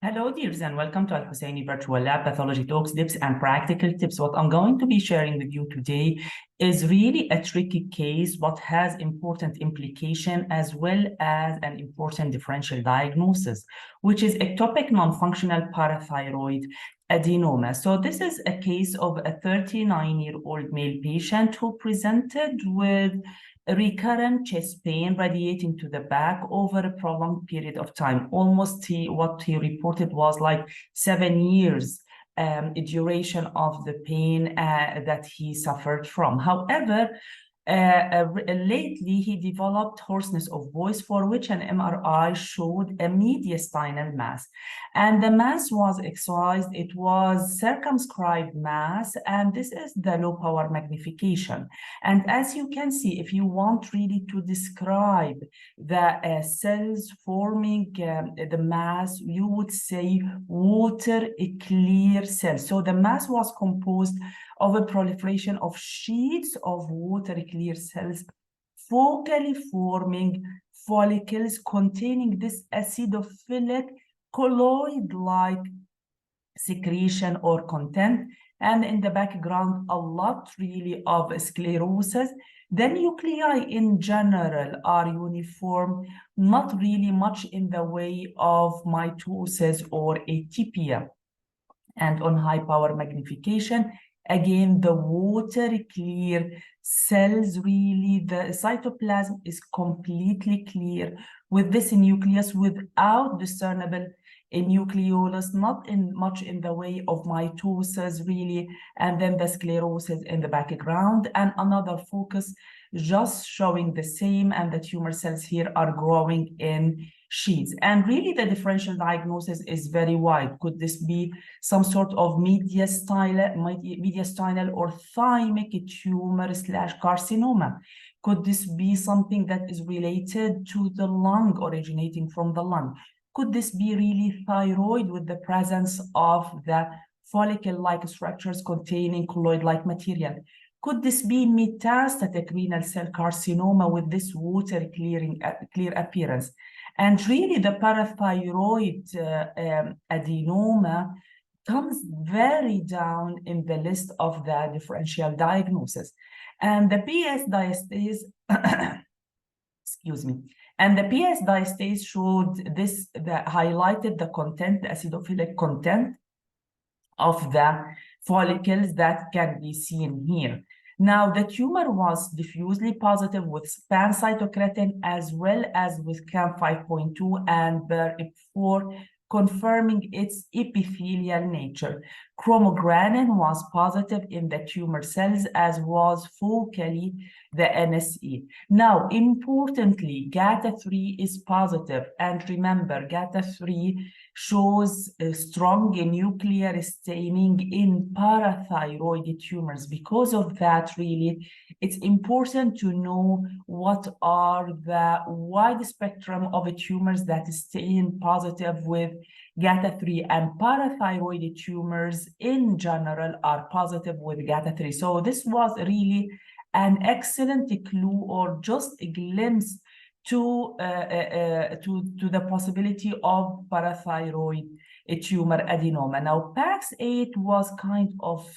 Hello, dears, and welcome to Al-Hussaini Virtual Lab Pathology Talks, Tips, and Practical Tips. What I'm going to be sharing with you today is really a tricky case, but has important implication as well as an important differential diagnosis, which is ectopic non-functional parathyroid adenoma. So this is a case of a 39-year-old male patient who presented with recurrent chest pain radiating to the back over a prolonged period of time. Almost what he reported was like 7 years duration of the pain that he suffered from. However, lately he developed hoarseness of voice, for which an MRI showed a mediastinal mass, and the mass was excised. It was circumscribed mass, and this is the low power magnification. And as you can see, if you want really to describe the cells forming the mass, you would say water clear cells. So the mass was composed of a proliferation of sheets of water clear cells focally forming follicles containing this acidophilic colloid-like secretion or content, and in the background a lot really of sclerosis. The nuclei in general are uniform, not really much in the way of mitosis or atypia. And on high power magnification, again, the water clear cells, really, the cytoplasm is completely clear with this nucleus without discernible nucleolus, not much in the way of mitosis, really, and then the sclerosis in the background, and another focus just showing the same, and the tumor cells here are growing in sheets. And really the differential diagnosis is very wide. Could this be some sort of mediastinal or thymic tumor / carcinoma? Could this be something that is related to the lung, originating from the lung? Could this be really thyroid with the presence of the follicle-like structures containing colloid-like material? Could this be metastatic renal cell carcinoma with this water clear appearance? And really the parathyroid adenoma comes very down in the list of the differential diagnosis. And the PS diastase, excuse me, and the PS diastase showed this, that highlighted the content, the acidophilic content of the follicles that can be seen here. Now, the tumor was diffusely positive with pancytokeratin as well as with CAM5.2 and BER4, confirming its epithelial nature. Chromogranin was positive in the tumor cells, as was focally the NSE. Now, importantly, GATA3 is positive, and remember, GATA3 shows a strong nuclear staining in parathyroid tumors. Because of that, really, it's important to know what are the wide spectrum of tumors that stain positive with GATA3, and parathyroid tumors in general are positive with GATA3. So this was really an excellent clue, or just a glimpse to the possibility of parathyroid tumor adenoma. Now, PAX-8 was kind of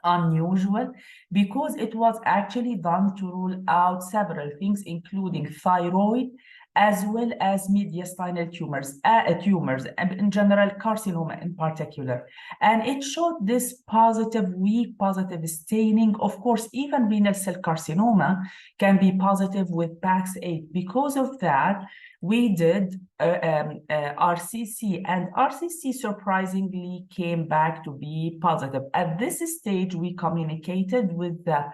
unusual because it was actually done to rule out several things, including thyroid, as well as mediastinal tumors, and in general, carcinoma in particular. And it showed this positive, weak positive staining. Of course, even renal cell carcinoma can be positive with PAX-8. Because of that, we did RCC, and RCC surprisingly came back to be positive. At this stage, we communicated with the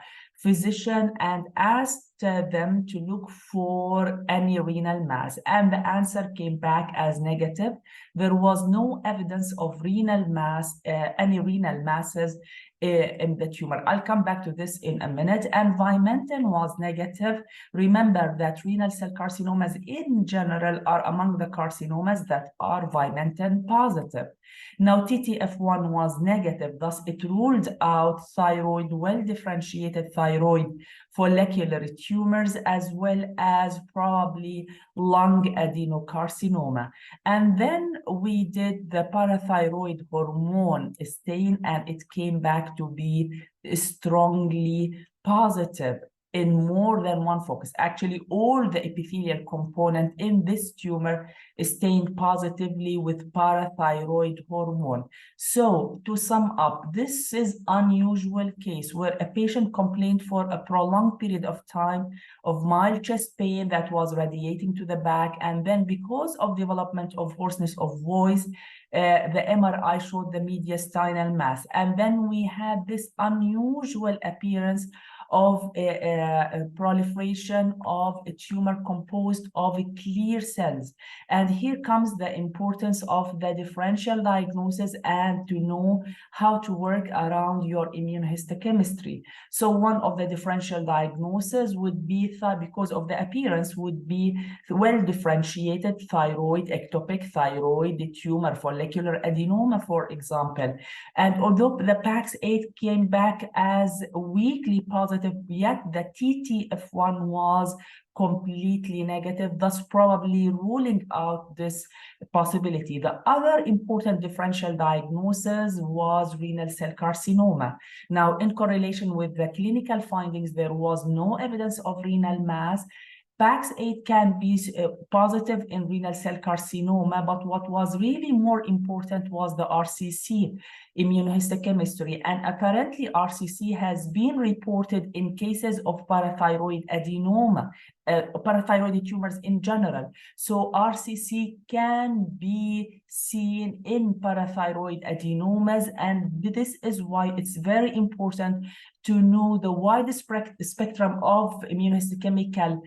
physician and asked them to look for any renal mass, and the answer came back as negative. There was no evidence of renal mass, any renal masses in the tumor. I'll come back to this in a minute. And Vimentin was negative. Remember that renal cell carcinomas in general are among the carcinomas that are Vimentin positive. Now, TTF1 was negative, thus it ruled out thyroid, well-differentiated thyroid follicular tumors, as well as probably lung adenocarcinoma. And then we did the parathyroid hormone stain, and it came back to be strongly positive in more than one focus. Actually, all the epithelial component in this tumor is stained positively with parathyroid hormone. So to sum up, this is unusual case where a patient complained for a prolonged period of time of mild chest pain that was radiating to the back, and then because of development of hoarseness of voice, the MRI showed the mediastinal mass, and then we had this unusual appearance of a proliferation of a tumor composed of clear cells. And here comes the importance of the differential diagnosis and to know how to work around your immunohistochemistry. So one of the differential diagnoses would be, because of the appearance, would be well-differentiated thyroid, ectopic thyroid tumor, follicular adenoma, for example. And although the PAX-8 came back as weakly positive, yet the TTF1 was completely negative, thus probably ruling out this possibility. The other important differential diagnosis was renal cell carcinoma. Now, in correlation with the clinical findings, there was no evidence of renal mass. PAX-8 can be positive in renal cell carcinoma, but what was really more important was the RCC immunohistochemistry. And apparently RCC has been reported in cases of parathyroid adenoma, parathyroid tumors in general. So RCC can be seen in parathyroid adenomas, and this is why it's very important to know the wide spectrum of immunohistochemical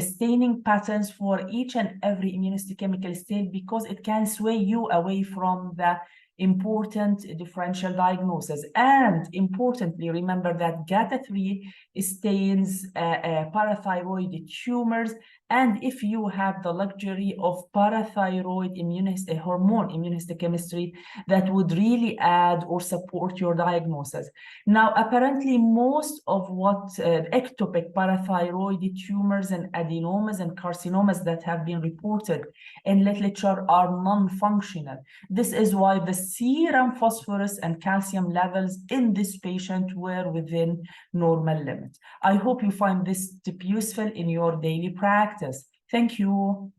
staining patterns for each and every immunohistochemical state, because it can sway you away from the important differential diagnosis. And importantly, remember that GATA3 stains parathyroid tumors, and if you have the luxury of parathyroid hormone immunohistochemistry, that would really add or support your diagnosis. Now, apparently most of what ectopic parathyroid tumors and adenomas and carcinomas that have been reported in literature are non-functional. This is why the serum phosphorus and calcium levels in this patient were within normal limits. I hope you find this tip useful in your daily practice. Thank you.